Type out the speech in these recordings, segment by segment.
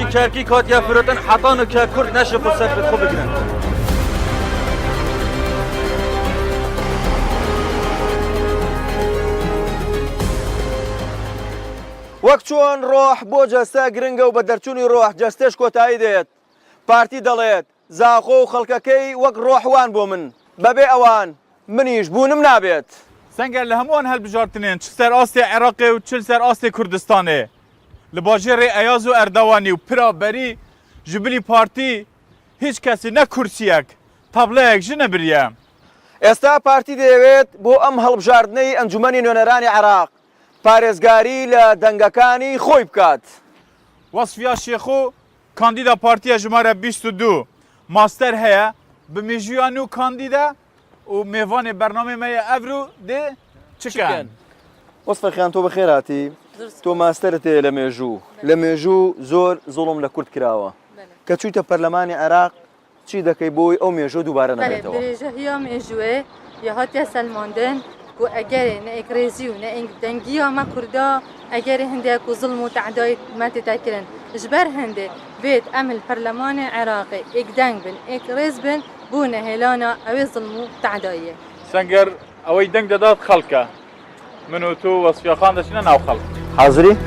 کرکی کاتیا فراتن حتانو که کرد نشه خود سفرت خوب بگیرن وەک چۆن ڕۆح بۆ جەستە گرنگە و بە دەرچوونی ڕۆح جەستێش کۆتایی دێت پارتی دەڵێت زاخۆ و خەڵکەکەی وەک ڕۆحوان بۆ من بەبێ ئەوان منیش بوونم نابێت سەنگەر لە هەمووان هەڵبژارتنێن چ سەر ئاستی عێراقێ و چل سەر ئاستی کوردستانێ لە باژێڕێ ئەیاز و ئەردەوانی و پرابەری ji bilî partî هیچ کەسی نە کورسیەک تابلەیەک ji nebiriye. ئێستا پارتی دەیەوێت بۆ ئەم هەڵبژاردنەی ئەنجومەنی نوێنەرانی عێراق پارێزگاری لە دەنگەکانی خۆی بکات. وەسفیا شێخۆ کاندیدا پارتیە ژمارە 22 ماستەر هەیە bi mêjiyan û kandîda û mêvanê bernamê me ye ev rû dê çikin. وەسفەخیان تۆ بەخێراتی تۆ ماستەرت هەیە لە مێژوو لە مێژوو زۆر زوڵم لە کورد کراوە کە چوویتە پەرلەمانی عێراق چی دەکەی بۆی ئەو مێژوو دووبارە نەبێتەوە؟ درێژە هیا مێژوێ یا هاتیە سەلماندن و ئەگەرێ نەئێکرێزی و نەئنگ دەنگیە مە کووردا ئەگەرێ هەندێک و زڵم و تەعدای مەتێتاکردن ji ber hêndê vêt em li Perlemanê Iraqê êkdeng bin êkrêz bin bûne hêlana ew ê zilm û tehdayê. Senger ew deng dedat xelke min û tu Wesfiyaxan deçîne nav xelk. حاضری؟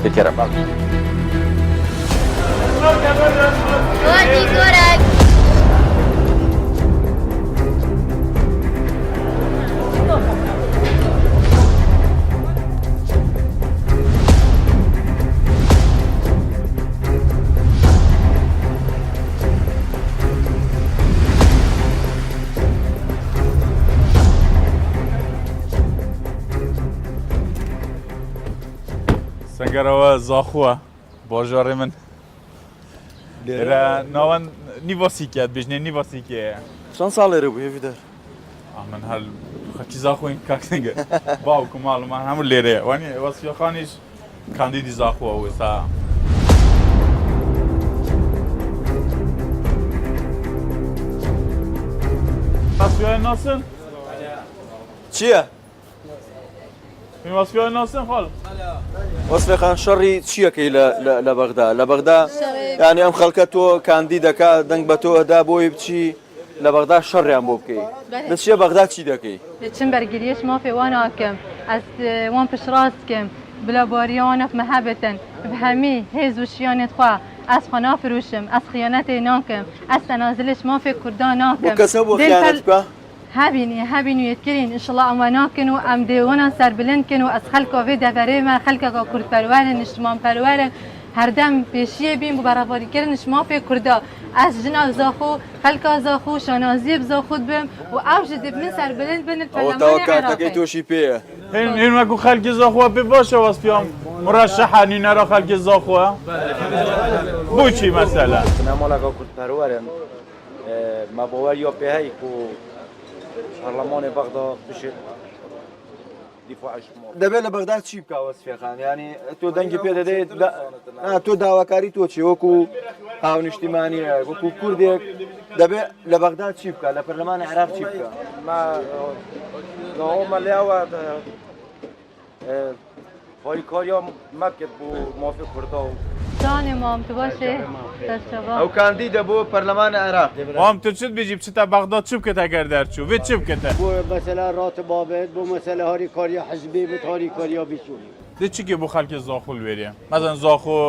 بکەرم. گۆردی گۆرەک Sengerەوە زاخووە باژارێ من لێرە ناوەن نیڤاسیکێت بژنێ نیڤاسیکەیە چەند ساڵ لێرە بوو هێویدەر؟ من هەر خەکی زاخۆین کاکسنگە باوکو ماڵمان هەموو لێرەیە وانی وەسفیاخانیش کاندیدی زاخووە وێستا وەسفیای ناسن؟ چییە؟ وەسفیای ناسن خۆڵ؟ وەسفێخان شەڕی چیەکەی لە بەغدا لە بەغدا یانی ئەم خەڵکە تۆ کاندی دەکا دەنگ بە تۆ ئەدا بۆی بچی لە بەغدا شەڕیان بۆ بکەی لە چیە بەغدا چی دەکەی؟ چم بەرگریەش مافێ وان ئاکەم ئەس وان پشڕاستکەم بلا باریانە مەهابەتن بهەمی هێز و شیانێت خوا ئەس خوا نافروشم ئەس خیانەتێ ناکەم ئەس تەنازلش مافێ کووردا ناکەم کەسە بۆ خیانەت بکە؟ هەبینی وێتکردین ئینشەڵا ئەوە ناکەن و ئەم دێوەنان سەربلندکەن و ئەس خەلکۆ vê deverê خەلکێکا کوردپەروەرن نیشتمانپەروەرن هەردەم پێشیە بین بۆ بەڕێوەبەریکردنش مافێ کووردا ئەس ژنا زاخۆ خەلکا زاخۆ شانازیە بزاخۆت بم و ئەو ji dib min سەربلند بن ئەوەتەوە کارتەکەی تۆشی پێیە هێن وەکو خەلکی زاخۆوە پێ باشە وەسفیام مڕەشەحە نینەرە خەلکی زاخۆوە بۆچی مەسەلە نەمەڵەکە کوردپەروەرن ما باوەر یا پێ هەی و پەرلەمانی بەغدا بشێت دەبێت لە بەغدا چی بکە وەسفێخان ینی تۆ دەنگی پێ دەدەیت تۆ داواکاری تۆ چی وەکو هاونیشتیمانیە وەکو کوردێک دەبێت لە بەغدا چی بکە لە پەرلەمانی عێراق چی بکە ئەومە لێوە هۆیکاریا مەبکێت بۆ مافی کووردا و جانێ مام تو باشێ دەستەوە ئەو کاندیدە بۆ پەرلەمانی عێراق مام تو چت بێژی بچتە بەغدا چ بکەتە ئەگەر دەرچوو وێ چ بکەتە بۆ مەسەلا ڕاتبابێت بۆ مەسەلا هاریکاریە حزبی بێت هاریکاریە بیچوونی دێ چیکێ بۆ خەلکی زاخۆ لێرە مەزەن زاخۆ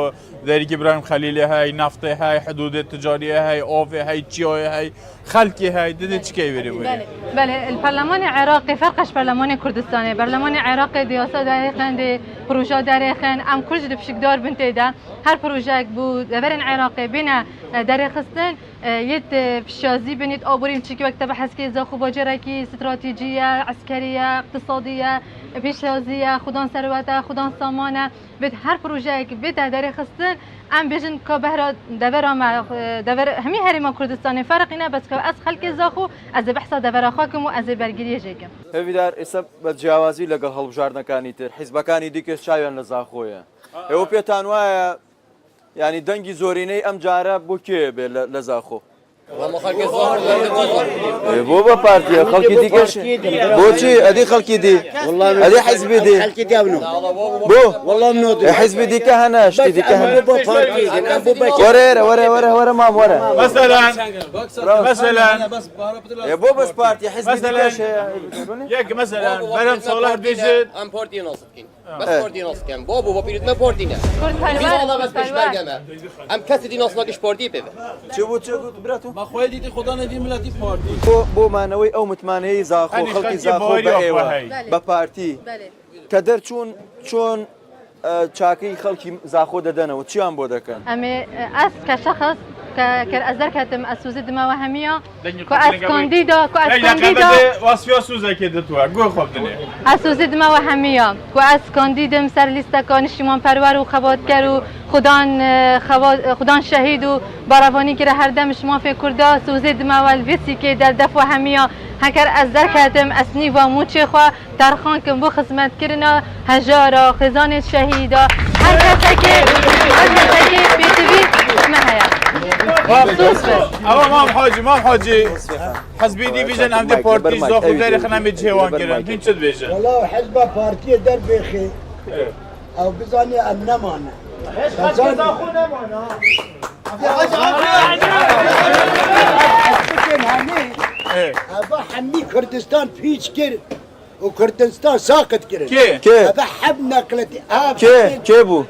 دەریکی برایم خەلیلێ هەی نەفتێ هەی حدودێ تجاریە هەی ئاوێ هەی چیۆیە هەی خەلکی هەی دێ چکەی وێرە وێرە بله البرلمان العراقي فرقش برلمان كردستاني برلمان العراقي دياسة داريخن دي بروجة داريخن ام كل بشك دار بنتي دا هر بروجة بو دبرن عراقي بنا داريخستن يد بشازي بنيت ابوريم تشكي وقت بحث كي زاخو باجركي استراتيجية عسكرية اقتصادية بشازية خدان ثروته خدان سامانه بيت هر بروجة بيت داريخستن ام بيجن كبهرا دبر ما دبر همي هرما كردستاني فرقنا بس كاس خلق زاخو از بحث دبر خاكم و از برگریه جێگەم هەویدار ئێستا بە جیاوازی لەگەڵ هەڵبژاردنەکانی تر حیزبەکانی دیکەش چاویان لە زاخۆیە ئێوە پێتان وایە ینی دەنگی زۆرینەی ئەم جارە بۆ کێ بێ لە زاخۆ بۆ بە پارتیە خەڵکی دیکەش بۆچی ئەدی خەڵکی دی ئەدی حیزبی دی خلقي دابنو بۆ والله منو حیزبی دیکە هەنا شتی دیکە هەنا وەرێرە وەرە مام وەرە مثلا بۆ بەس پارتی حیزبی مثلا دیکەش یک مثلا برم سالار بیجید ام پارتی ناسکین بس پارتی ناسکن بابو با پیروز ما پارتی نه کرد biz پرور ona bas peş bergeme ام کسی دی ناسناکش پارتی پیوه چ بوو براتو ما خۆی دیتی خدا نەدی ملەتی پارتی بۆمانەوەی ئەو متمانەی زاخۆ ئەنی خەڵکی خەڵکی زاخۆ باوەری بە ئەوە ئێوە هەیە. بە پارتی کە دەرچوون چۆن چاکەی خەڵکی زاخۆ دەدەنەوە چیان بۆ دەکەن ئەمێ ئەس کە شخص کە ئەزەر کەتم ئەسوزی دماوە هەمیە کو ئەس کۆندیدا کو ئەس کۆندیدا واسفیا سوزەکێ دەتوە گۆ خۆ دنێ ئەسوزی دماوە هەمیە کو ئەس کۆندیدم سەر لیستەکە نیشتیمان پەروەر و خەباتکەر و خودان شەهید و باڕەوانی کرە هەردەمشمان فێ کووردا سوزی دماوە الڤیسیکێ دەردەفوە هەمیە هەکەر ئەس دەرکەتم ئەسنی و موچێخوا تەرخانکم بۆ خزمەتکردنە هەژارە خێزانێت شەهیدا هەر کەسێکێ پێتوی مە هەیە ئەوە مام حاجی حەزبی دی بیژن ئەم دێ پارتی زاخۆ دەری خەنەمی جێوان گرن هیچ چت بێژن والله حزب بارتي در بخي او بزاني النمانه ابا حمي كردستان فيش كر وكردستان ساقط كر کێ ابا حب نقلتي کێ بوو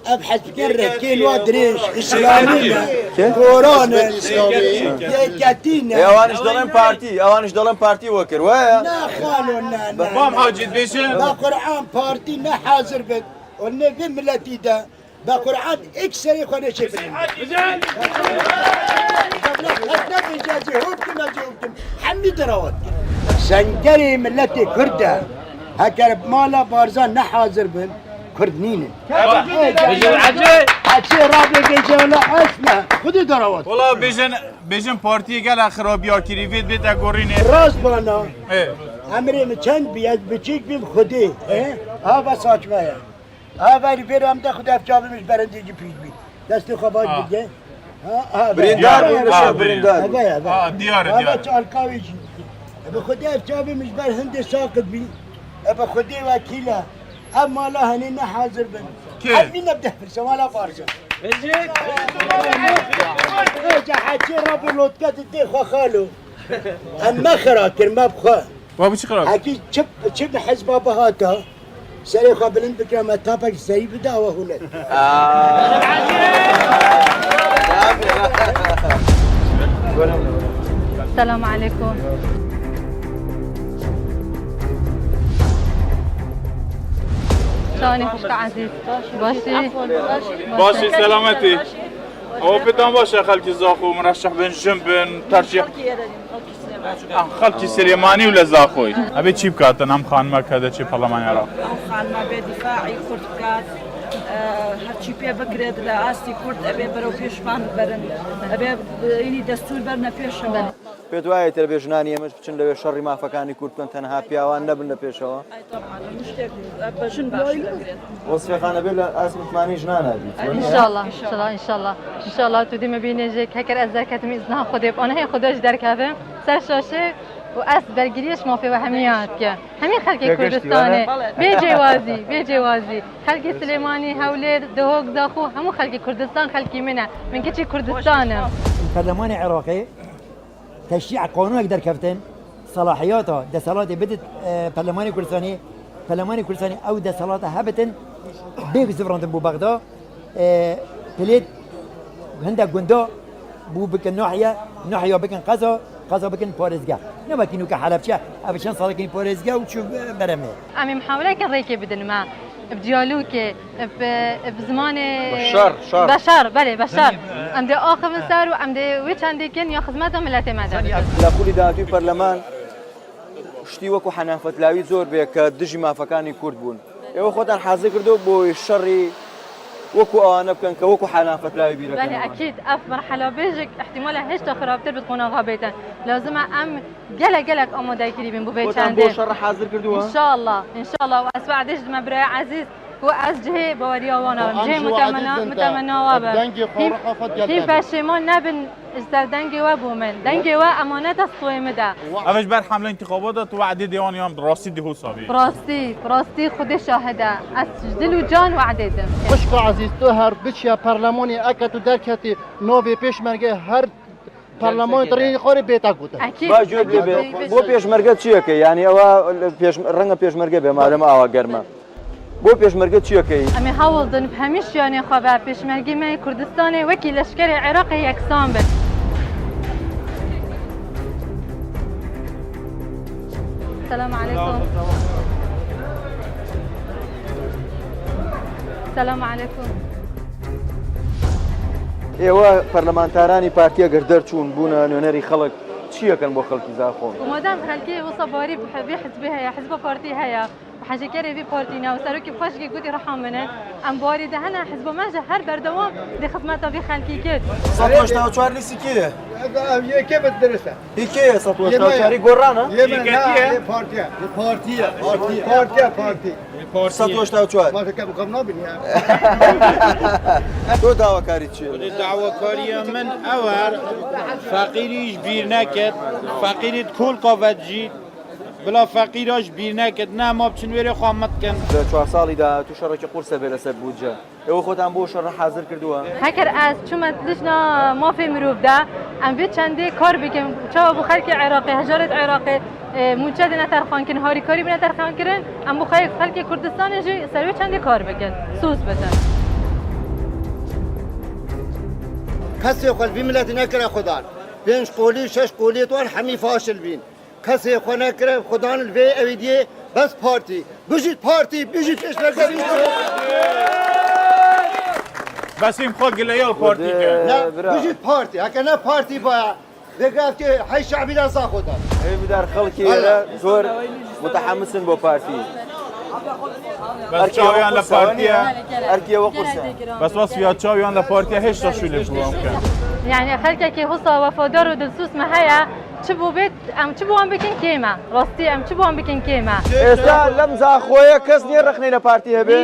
ابحث كرة كيلو ادريش اسلامية كورونا كاتينا ئەوانش دەڵێن پارتی ئەوانش دەڵێن پارتی وەکرد وایە لا خالو مام حاجی بیژن بقرآن بارتي لا حاضر بد والنبي ملتي ده بقرآن اكسر يخونا شبرين حمي دراوت سنجري ملتي كردة هكر مالا بارزان نحاضر بن كردنين بیژن عجی هاتشي رابي جيجولا اسمع خذي دراوت والله بیژن پارتی گەلا خرابیا کری وێت بێتە گۆڕینێ راس بانا امري چند بیاد بچیک بیم خودی ها بس açmaya ها ولی برم ده خود افجابمش برندگی پیش بید دستی خوابات بگه بریندار بوو بریندار دیارە هذا دیارە القاويجي ابو خدي افجابمش بر هند ساقط بي ابو خدي وكيله اما لا هنينا حاضر بن كيف؟ عمين نبدا في السماء بارزه اجا حكي ربي لوتكات تدي خالو اما خراكر ما بخا بابا چی خراب حكي شب حزب بهاتا سري خابلين بكره تابك سري بداوه هنا السلام عليكم شلونك خوشك عزيز باشي باشی سلامتی ئەوە پێتان باشە خەڵکی زاخۆ و مرەشەح بن ژم بن تەرجیح خەڵکی سلێمانی و لە زاخۆی ئەبێ چی بکاتن ئەم خانمە کە دەچێت پەرلەمانی عێراق ئەو خانمە بێ دیفاعی کورد بکات هەرچی پێ بکرێت لە ئاستی کورد ئەبێ بەرەو پێشمان بەرن ئەبێ ئینی دەستور بەرنە پێشەوە پێت وایە تەلەڤیژنانی ئێمەش بچن لەوێ شەڕی مافەکانی کورد بکەن تەنها پیاوان نەبن لە پێشەوە شتێک بەژن باش دەگرێت وەسفێخانە بێ لە ئاسمتمانی ژنانابی ان شاء الله ان شاء الله ان شاء الله ان شاء الله تو ديما بينجك هكر ازكت ميزنا خدي انا هي خداش دركافم سر شاشه واس برگریش ما في وهميات كه همين خلق كردستاني بجوازي خلق سليماني هولير دهوك زاخو همو خلق كردستان خلقي منا من كتشي كردستان البرلمان العراقي تشريع قانون يقدر كفتن صلاحياته دسالات بدت برلمان كردستاني او دسالات هبتن بيك زفرانتن بو بغداد بليد هندا جندا بو بكن ناحيه بكن قزا بكن بارزگاه نبكينو كحلبشه ابشان صالكين بارزگاه وشو برمه عمي محاولة كان ريكي بدن ما بديالوكي بزمان بشار بله بشار ام دي اخر من سار و ام دي ويش عندي كن يا خدمات ملتي مدن لە قولی داهاتوی پەرلەمان شتی وەکو حەنافەتلاوی زۆر بێ کە دژی مافەکانی کورد بوون ئێوە خۆتان حاضر کردو بۆی شەڕی وەکو ئەوانە بکەن کە وەکو حەنافەتلاوی بیرەکەن بله اكيد اف مرحله بيجك احتمال هشتا خرابتر بتكون غابيتا لازم ام قلق اماده كريبين بو بيت خۆتان بۆ عندي شەڕ حاضر کردووە ان شاء الله واسمع دش مبرا عزيز واس جهه بوريا وانا جهه متمنى وابا هي فاشمان نبن اجتر دنگی و بومن دنگی و امانت از توی مده اوش بر حمله انتخابات تو وعده دیوانی هم راستی ده حسابی راستی خود شاهده از دل و جان وعده دم خوشکو عزیز تو هر بچیا پارلمانی اکتو درکتی نوی پیشمرگه هر پارلمان ترین خوری بیتا گوته با جواب لێ بۆ پێشمەرگە چیەکەی یعنی ئەوە ڕەنگە پێشمەرگە بێ مادەمە ئاوا گەرمە بۆ پێشمەرگە چیەکەی ئەمێ هەوڵدن هەمیش شوێنێ خوا بە پێشمەرگی مای کوردستانی وەکی لەشکری عێراقی یەکسان بن السلام عليكم السلام عليكم ئێوە پەرلەمانتارانی پارتیە گەر دەرچوون بوونە نوێنەری خەڵک چیەکەن بۆ خەڵکی زاخۆن ومادام خەلکی وسە باری بی حزبی هەیە حزب پارتی هەیە وحەجەکەری بی پارتینە و سەرۆکی خۆشکی گوتی ڕەحام منن ئەم باری دەهەنە حزب ماژە هەر بەردەوام دێ خزمەتە بی خەلکی کرد 184 لیستی کێ یکی بد درسته هیکێ 184 گۆڕانە پارتی 184 ما فکر بکنم نبینی تۆ داواکاری چیە دعواکاری من ئەوە فەقیریش بیر نەکرد فەقیریت کۆل قاوەتجی بلا فەقیراش بیر نەکرد ناما بچن وێرە خامەتکەن لە 4 ساڵیدا تو شەڕێکی قورسە بێ لەسەر بودجە ئێوە خۆتان بۆ شەڕ حاضر کردووە هەکەر ئەس چوومە لیژنا مافی مرۆڤدا ئەم بێت چەندێ کار بکەم چاوە بۆ خەلکی عێراقی هەژارەت عێراقی موچە دێنە تەرخانکردن هاریکاری بنە تەرخانکردن ئەم بۆ خەلکی کوردستانیژی سەروێ چەندێ کار بکەن سوس بدەن کسی خود بی ملتی نکره خودان 5 قولی 6 قولی توان همی فاشل بین کسی خود نکره خودان الوی اویدیه بس پارتی بجید پیشمرگه بس این خود گلیال پارتی کرد نه بجید پارتی اگه نه پارتی باید بگفت که های شعبی رزا خودان بدار خەڵکی ئێرە زۆر متحمسن بۆ پارتی بس چاویان لە پارتیە ئەرکیەوە قورسە بس وەسفیا چاویان لە پارتیە هێشتا شوولێ بووام کرد یعنی خەلکێکی هوسا وەفادار و دڵسووسمە هەیە چ بوو بێت ئەم چ بۆوان بکەین کێمە ڕاستی ئەم چ بۆوان بکەین کێمە ئێستا لەم زاخۆیە کەس نییە ڕخنەی لە پارتی هەبێ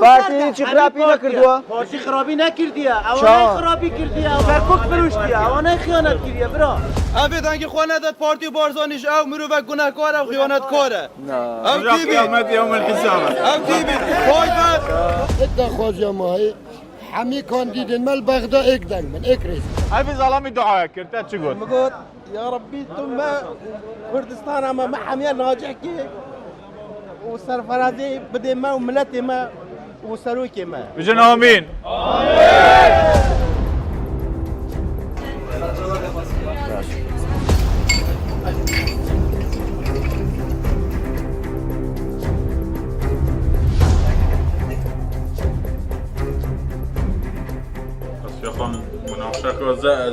پارتی هیچی خراپی نەکردووە پارتی خرابی نکردیه اوانای خرابی کردیه کرکک فروشتیه اوانای خیانت کردیه برا ئەبێ دەنگی خۆ نەدەت پارتی و بارزانیش ئەو مرۆڤە گوناهکارە و خیانەتکارە ئەو قیامەت یوم الحسابە ئەو دیبێت خۆی بەس ادى خواجه ماهی همی کاندیدن مال بغدا اکدن من اکریز هەفیز ئەڵامی دوعاە کرد تا چی گوت قلت يا ربي ثم كردستان اما ما حمية ناجح كي وسرفرازي بدي ما وملتي ما وسروكي ما بجن آمین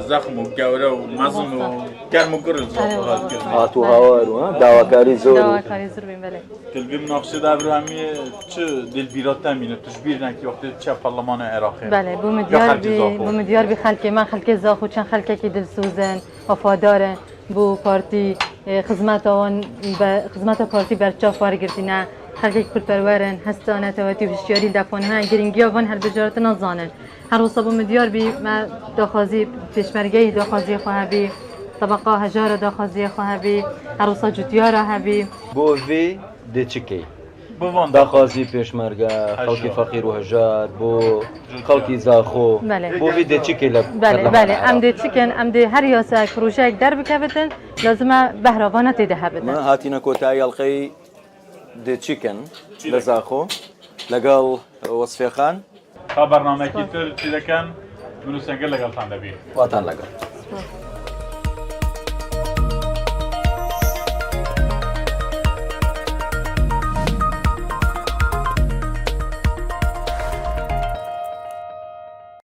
زخم و گەورە و مەزن و گەرم و گرز هاتوو هاوار و داواکاری زۆر داواکاری زۆر بین بەێ دلبی مناقشەدا برامیە چ دلبیرات تەمینە تشبیر نەکی وەختی چە پەرلەمانە عێراقی بەێ بوومە دیاربی خەلکی من خەلکی زاخ و چەند خەلکێکی دلسوزن وەفادارن بۆ پارتی خزمەتە پارتی بەرچاو وەرگرتینە خەلکێک کورتپەروەرن هەستانەتەوەتی و هشیاری دەپۆنە گرنگیاوان هەلبژارەتە نەزانن هەروەسە بوومە دیاربی مە داخوازی پێشمەرگەی داخوازی خۆ هەبی طبقا هەژارە داخوازی خۆ هەبی هەروسە جوتیارە هەبی بۆ vê dê çikê بوان داخوازی پێشمەرگە خەڵکی فەقیر و هەژار بۆ خەڵکی زاخۆ بۆ vê dê çikê لە بەێ ئەم دێ چکن ئەم دێ هەر یاساک پرۆژەیەک دەربکەوتن لازمە بەهراوانە تێدا هەبن هاتیینە کۆتایی ئەڵلقەی دێچیکن لە زاخۆ لەگەڵ وەسفێخان تا بەرنامەکی تر چی دەکەن من و سەنگەر لەگەڵتان دەبێت واتان لەگەڵ